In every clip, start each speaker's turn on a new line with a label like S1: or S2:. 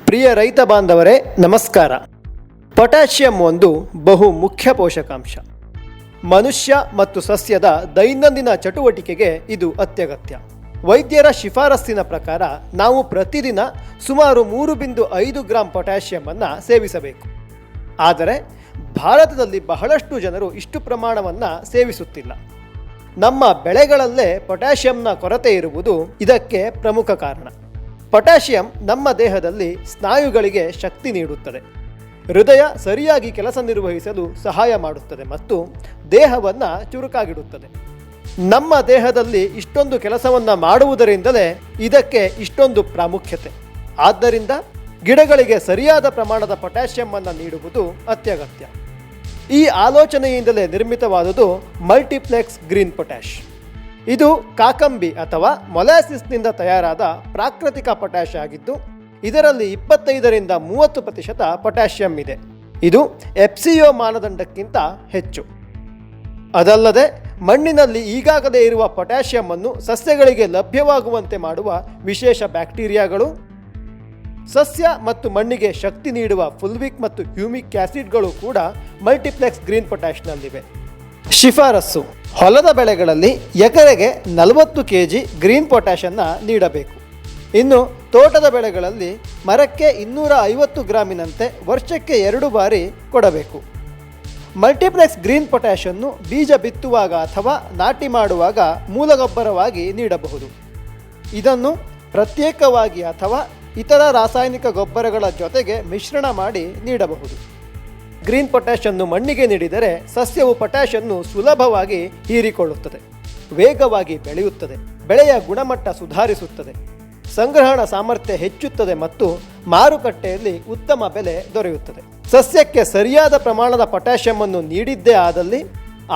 S1: ಪ್ರಿಯ ರೈತ ಬಾಂಧವರೇ ನಮಸ್ಕಾರ. ಪೊಟ್ಯಾಷಿಯಂ ಒಂದು ಬಹು ಮುಖ್ಯ ಪೋಷಕಾಂಶ. ಮನುಷ್ಯ ಮತ್ತು ಸಸ್ಯದ ದೈನಂದಿನ ಚಟುವಟಿಕೆಗೆ ಇದು ಅತ್ಯಗತ್ಯ. ವೈದ್ಯರ ಶಿಫಾರಸ್ಸಿನ ಪ್ರಕಾರ ನಾವು ಪ್ರತಿದಿನ ಸುಮಾರು 3.5 ಗ್ರಾಂ ಪೊಟ್ಯಾಷಿಯಮನ್ನು ಸೇವಿಸಬೇಕು. ಆದರೆ ಭಾರತದಲ್ಲಿ ಬಹಳಷ್ಟು ಜನರು ಇಷ್ಟು ಪ್ರಮಾಣವನ್ನು ಸೇವಿಸುತ್ತಿಲ್ಲ. ನಮ್ಮ ಬೆಳೆಗಳಲ್ಲೇ ಪೊಟ್ಯಾಷಿಯಂನ ಕೊರತೆ ಇರುವುದು ಇದಕ್ಕೆ ಪ್ರಮುಖ ಕಾರಣ. ಪೊಟ್ಯಾಷಿಯಂ ನಮ್ಮ ದೇಹದಲ್ಲಿ ಸ್ನಾಯುಗಳಿಗೆ ಶಕ್ತಿ ನೀಡುತ್ತದೆ, ಹೃದಯ ಸರಿಯಾಗಿ ಕೆಲಸ ನಿರ್ವಹಿಸಲು ಸಹಾಯ ಮಾಡುತ್ತದೆ ಮತ್ತು ದೇಹವನ್ನು ಚುರುಕಾಗಿಡುತ್ತದೆ. ನಮ್ಮ ದೇಹದಲ್ಲಿ ಇಷ್ಟೊಂದು ಕೆಲಸವನ್ನು ಮಾಡುವುದರಿಂದಲೇ ಇದಕ್ಕೆ ಇಷ್ಟೊಂದು ಪ್ರಾಮುಖ್ಯತೆ. ಆದ್ದರಿಂದ ಗಿಡಗಳಿಗೆ ಸರಿಯಾದ ಪ್ರಮಾಣದ ಪೊಟ್ಯಾಷಿಯಂ ನೀಡುವುದು ಅತ್ಯಗತ್ಯ. ಈ ಆಲೋಚನೆಯಿಂದಲೇ ನಿರ್ಮಿತವಾದುದು ಮಲ್ಟಿಪ್ಲೆಕ್ಸ್ ಗ್ರೀನ್ ಪೊಟ್ಯಾಷ್. ಇದು ಕಾಕಂಬಿ ಅಥವಾ ಮೊಲಾಸಿಸ್ನಿಂದ ತಯಾರಾದ ಪ್ರಾಕೃತಿಕ ಪೊಟ್ಯಾಷ್ ಆಗಿದ್ದು, ಇದರಲ್ಲಿ 25-30% ಪೊಟ್ಯಾಷಿಯಂ ಇದೆ. ಇದು ಎಫ್ಸಿಒ ಮಾನದಂಡಕ್ಕಿಂತ ಹೆಚ್ಚು. ಅದಲ್ಲದೆ ಮಣ್ಣಿನಲ್ಲಿ ಈಗಾಗಲೇ ಇರುವ ಪೊಟ್ಯಾಷಿಯಂ ಅನ್ನು ಸಸ್ಯಗಳಿಗೆ ಲಭ್ಯವಾಗುವಂತೆ ಮಾಡುವ ವಿಶೇಷ ಬ್ಯಾಕ್ಟೀರಿಯಾಗಳು, ಸಸ್ಯ ಮತ್ತು ಮಣ್ಣಿಗೆ ಶಕ್ತಿ ನೀಡುವ ಫುಲ್ವಿಕ್ ಮತ್ತು ಹ್ಯೂಮಿಕ್ ಆಸಿಡ್ಗಳು ಕೂಡ ಮಲ್ಟಿಪ್ಲೆಕ್ಸ್ ಗ್ರೀನ್ ಪೊಟ್ಯಾಷ್ನಲ್ಲಿವೆ. ಶಿಫಾರಸ್ಸು: ಹೊಲದ ಬೆಳೆಗಳಲ್ಲಿ ಎಕರೆಗೆ 40 kg ಗ್ರೀನ್ ಪೊಟ್ಯಾಷನ್ನು ನೀಡಬೇಕು. ಇನ್ನು ತೋಟದ ಬೆಳೆಗಳಲ್ಲಿ ಮರಕ್ಕೆ 250 ಗ್ರಾಮಿನಂತೆ ವರ್ಷಕ್ಕೆ 2 ಬಾರಿ ಕೊಡಬೇಕು. ಮಲ್ಟಿಪ್ಲೆಕ್ಸ್ ಗ್ರೀನ್ ಪೊಟ್ಯಾಷನ್ನು ಬೀಜ ಬಿತ್ತುವಾಗ ಅಥವಾ ನಾಟಿ ಮಾಡುವಾಗ ಮೂಲಗೊಬ್ಬರವಾಗಿ ನೀಡಬಹುದು. ಇದನ್ನು ಪ್ರತ್ಯೇಕವಾಗಿ ಅಥವಾ ಇತರ ರಾಸಾಯನಿಕ ಗೊಬ್ಬರಗಳ ಜೊತೆಗೆ ಮಿಶ್ರಣ ಮಾಡಿ ನೀಡಬಹುದು. ಗ್ರೀನ್ ಪೊಟ್ಯಾಷನ್ನು ಮಣ್ಣಿಗೆ ನೀಡಿದರೆ ಸಸ್ಯವು ಪೊಟ್ಯಾಷನ್ನು ಸುಲಭವಾಗಿ ಹೀರಿಕೊಳ್ಳುತ್ತದೆ, ವೇಗವಾಗಿ ಬೆಳೆಯುತ್ತದೆ, ಬೆಳೆಯ ಗುಣಮಟ್ಟ ಸುಧಾರಿಸುತ್ತದೆ, ಸಂಗ್ರಹಣ ಸಾಮರ್ಥ್ಯ ಹೆಚ್ಚುತ್ತದೆ ಮತ್ತು ಮಾರುಕಟ್ಟೆಯಲ್ಲಿ ಉತ್ತಮ ಬೆಲೆ ದೊರೆಯುತ್ತದೆ. ಸಸ್ಯಕ್ಕೆ ಸರಿಯಾದ ಪ್ರಮಾಣದ ಪೊಟ್ಯಾಷಿಯಂ ನೀಡಿದ್ದೇ ಆದಲ್ಲಿ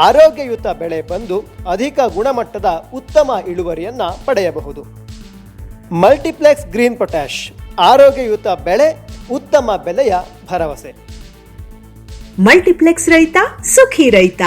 S1: ಆರೋಗ್ಯಯುತ ಬೆಳೆ ಬಂದು ಅಧಿಕ ಗುಣಮಟ್ಟದ ಉತ್ತಮ ಇಳುವರಿಯನ್ನು ಪಡೆಯಬಹುದು. ಮಲ್ಟಿಪ್ಲೆಕ್ಸ್ ಗ್ರೀನ್ ಪೊಟ್ಯಾಷ್, ಆರೋಗ್ಯಯುತ ಬೆಳೆ, ಉತ್ತಮ ಬೆಲೆಯ ಭರವಸೆ.
S2: ಮಲ್ಟಿಪ್ಲೆಕ್ಸ್ ರೈತ ಸುಖಿ ರೈತ.